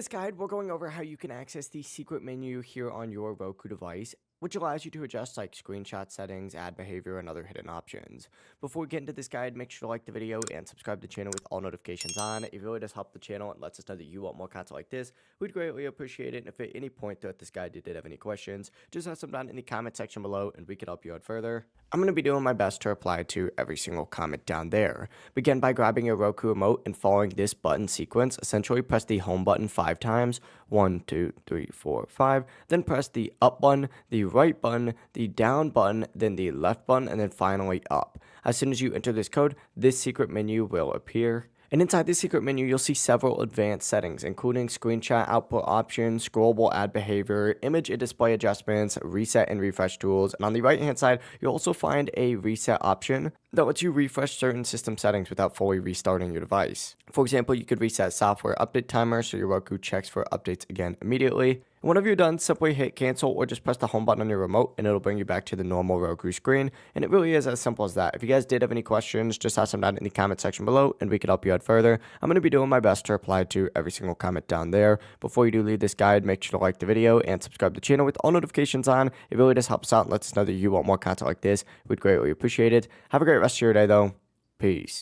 this guide, we're going over how you can access the secret menu here on your Roku device, which allows you to adjust like screenshot settings, ad behavior, and other hidden options. Before we get into this guide, make sure to like the video and subscribe to the channel with all notifications on. It really does help the channel and lets us know that you want more content like this. We'd greatly appreciate it. And if at any point throughout this guide you did have any questions, just ask them down in the comment section below and we can help you out further. I'm going to be doing my best to reply to every single comment down there. Begin by grabbing your Roku remote and following this button sequence. Essentially press the home button 5 times. 1, 2, 3, 4, 5. Then press the up button, the right button, the down button, then the left button, and then finally up. As soon as you enter this code, this secret menu will appear. And inside the secret menu, you'll see several advanced settings, including screenshot output options, scrollable ad behavior, image and display adjustments, reset and refresh tools. And on the right-hand side, you'll also find a reset option that lets you refresh certain system settings without fully restarting your device. For example, you could reset software update timer so your Roku checks for updates again immediately. And whenever you're done, simply hit cancel or just press the home button on your remote and it'll bring you back to the normal Roku screen. And it really is as simple as that. If you guys did have any questions, just ask them down in the comment section below and we can help you out further. I'm going to be doing my best to reply to every single comment down there. Before you do leave this guide, make sure to like the video and subscribe to the channel with all notifications on. It really does help us out and lets us know that you want more content like this. We'd greatly appreciate it. Have a great rest of your day though. Peace.